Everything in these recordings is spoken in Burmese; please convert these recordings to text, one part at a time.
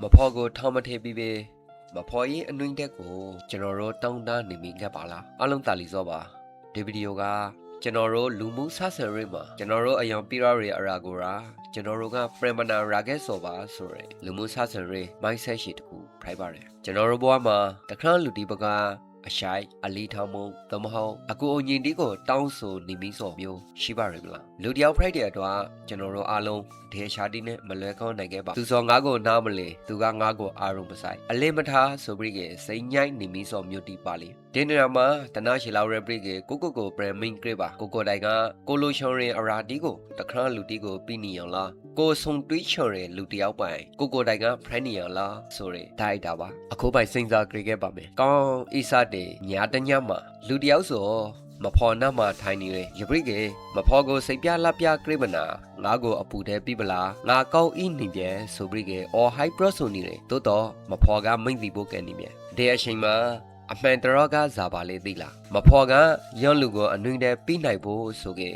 မဖော်ကိုထောင်းမထေးပြီးပဲမဖော်ရေးအနှွင့်တက်ကိုကျွန်တော်တို့တောင်းတနေမိခဲ့ပါလားအားလုံးတာလီစောပါဒီဗီဒီယိုကကျွန်တော်တို့လူမှုဆက်ဆံရေးမှာကျွန်တော်တို့အယောင်ပြရရဲ့အရာကိုကျွန်တော်တို့ကပရမနာရာဂက်ဆိုပါဆိုရယ်လူမှုဆက်ဆံရေး mindset ရှိတခုဖိုက်ပါတယ်ကျွန်တော်တို့ဘဝမှာတခါလူဒီဘကအရှိုက်အလီထောင်းမှုသမဟုတ်အကူအညီတီးကိုတောင်းဆိုနေပြီးဆိုမျိုးရှိပါရမလားလူတယောက်ဖိုက်တဲ့အတွက်ကျွန်တော်တို့အားလုံးဒေရှာတီနဲ့မလွဲကောင်းနိုင်ခဲ့ပါသူစောငါးကိုနားမလဲသူကငါးကိုအာရုံမဆိုင်အလင်းမထားဆိုပြီးကစိတ်ညိုက်နေပြီးဆိုမျိုးတီးပါလေဒီနေရာမှာတနာရှီလောက်ရပရိကကိုပရမင်းကရပါကိုတိုင်ကကိုလိုရှောင်းရင်အရာတီးကိုတခါလူတီးကိုပြီးနေအောင်လားကိုဆုံတွေးချော်တဲ့လူတယောက်ပိုင်ကိုတိုင်ကဖရိုင်းနေအောင်လားဆိုရယ်တိုက်တာပါအခုပိုင်စိန်စာကြခဲ့ပါမယ်ကောင်းအီစာတေညာတညမှာလူတယောက်ဆိုမဖော်နာမှာထိုင်နေရရပရိကေမဖော်ကိုစိတ်ပြလှပြကြိမနာငါကိုအပူတဲ့ပြပလားငါကောင်းဤနေပြဲဆိုပရိကေအော်ဟိုက်ပရော့ဆိုနေတယ်တိုးတော့မဖော်ကမိမ့်စီဖို့ကနေမြဲဒီအချိန်မှာအမှန်တော်ကဇာပါလေးသိလားမဖော်ကရွံ့လူကိုအနှွင့်တဲ့ပြီးနိုင်ဖို့ဆိုကေ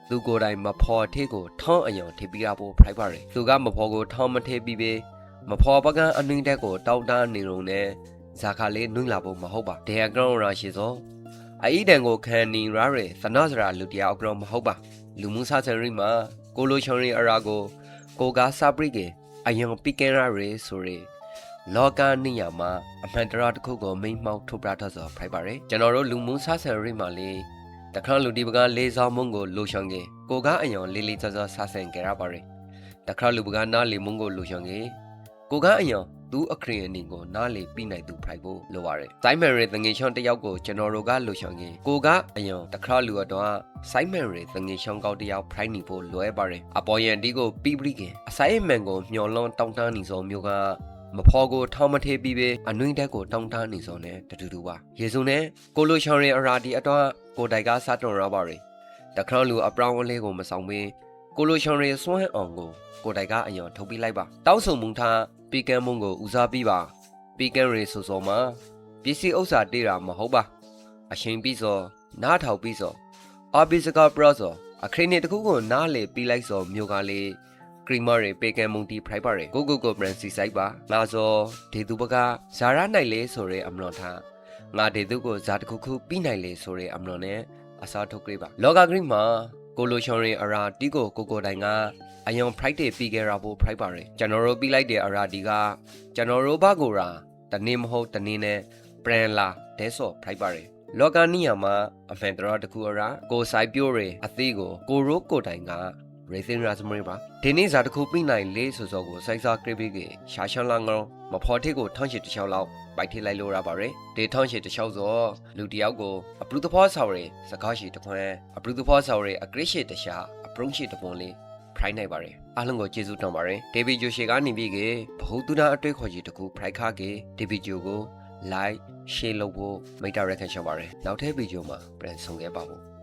သူကိုယ်တိုင်မဖော်ထေးကိုထောင်းအယောင်ထေးပြီးရဖို့ဖိုက်ပါရယ်သူကမဖော်ကိုထောင်းမထေးပြီးပဲမဖော်ပကအနှွင့်တဲ့ကိုတောက်တန်းနေုံနဲ့ဇာခါလေးနှွင့်လာဖို့မဟုတ်ပါဒေယကရောရာရှိစောအဤတန်ကိုခံနေရတဲ့သနာစရာလူတယောက်ကတော့မဟုတ်ပါလူမှုစာဆန်ရီမှာကိုလိုချောင်းရီအရာကိုကစပရိကအယံပိကင်ရရဲဆိုရယ်လောကနိယာမှာအမှန်တရားတစ်ခုကိုမိမ့်မှောက်ထုတ်ပြတတ်စွာဖိုက်ပါရယ်ကျွန်တော်တို့လူမှုစာဆန်ရီမှာလေတခါလူဒီပကလေးဆောင်မုံကိုလိုချောင်းကေကိုကအယံလေးလေးစောစောစာဆန်ကြရပါရယ်တခါလူပကနားလီမုံကိုလိုချောင်းကေကိုကအယံသူအခရီးအနည်းကိုနားလေပြီးနိုင်သူဖိုက်ဖို့လိုပါတယ်။စိုင်းမန်ရီတငယ်ချောင်းတယောက်ကိုကျွန်တော်တို့ကလိုချောင်းရင်ကိုကအယံတခါလူတော့စိုင်းမန်ရီတငယ်ချောင်းကောက်တယောက်ဖိုက်နေဖို့လွယ်ပါတယ်။အပေါ်ယံဒီကိုပြီးပြီးခင်အဆိုင်မန်ကိုမျော်လွန်တောင်းတနေစောမျိုးကမဖော်ကိုထောင်းမထေးပြီးပဲအနှွင့်တက်ကိုတောင်းတနေစောနဲ့တူပါ။ရေစုံနဲ့ကိုလိုချောင်းရဲ့အရာဒီတော့ကိုတိုင်ကစားတော်ရပါရယ်။တခါလူအပြောင်းအလဲကိုမဆောင်ဘဲကိုလိုချောင်းရဲ့စွမ်းအောင်ကိုတိုင်ကအယံထုတ်ပြီးလိုက်ပါ။တောက်ဆုံမှုထားပီကံမုံကိုဦးစားပြီးပါပီကံရေဆိုစောမှာပစ္စည်းဥစ္စာတေးတာမဟုတ်ပါအချိန်ပြီးစောနားထောက်ပြီးစောအဘိစကပရောစောအခရိနေတခုကိုနားလေပြီးလိုက်စောမျိုးကလေးကရီမာရေပီကံမုံတီဖရိုက်ပါရေကိုဘရန်စီဆိုင်ပါငါစောဒေသူပကဇာရနိုင်လေဆိုရဲအမလွန်ထားငါဒေသူကိုဇာတခုခုပြီးနိုင်လေဆိုရဲအမလွန်နဲ့အစားထုတ်ကြပါလောကဂရိမှာကိုလိုချောင်းရင်အရာတီကိုတိုင်ကအယံဖရိုက်တေပြီးခဲ့ရဖို့ဖရိုက်ပါရယ်ကျွန်တော်တို့ပြီးလိုက်တဲ့အရာဒီကကျွန်တော်တို့ဘာကိုရာတနေ့မဟုတ်တနေ့နဲ့ပရန်လာဒဲဆော့ဖရိုက်ပါရယ်လောကနီယာမှာအမှန်တရားတခုအရာကိုဆိုင်ပြိုးရယ်အသေးကိုရိုးကိုတိုင်ကရေစင်ရာစမရီပါဒီနေ့ဇာတခုပြီးနိုင်လေဆိုစောကိုစိုက်စားကြည့်ပြီးရှာရှန်လာငေါမဖော်ထေကိုထောင်းချစ်တစ်ချောင်းလောက်ပိုက်ထိလိုက်လို့ရပါရယ်ဒီထောင်းချစ်တစ်ချောင်းစောလူတယောက်ကိုအပလူတဖောဆော်ရယ်စကားရှိတခွန်းအပလူတဖောဆော်ရယ်အကရစ်ရှိတရှာအပရုံးရှိတပွန်လေးဖရိုက်နိုင်ပါရယ်အားလုံးကိုကျေးဇူးတောင်းပါရယ်ဒေဗီဂျိုရှေကနေပြီးကဘဟုတုဒအတွေ့ခေါ်ကြီးတခုဖရိုက်ခါကေဒေဗီဂျိုကို like share လုပ်ဖို့မိတ်တာရက်ခံချပါရယ်နောက်ထပ်ဗီဒီယိုမှာပြန်ဆုံခဲ့ပါဖို့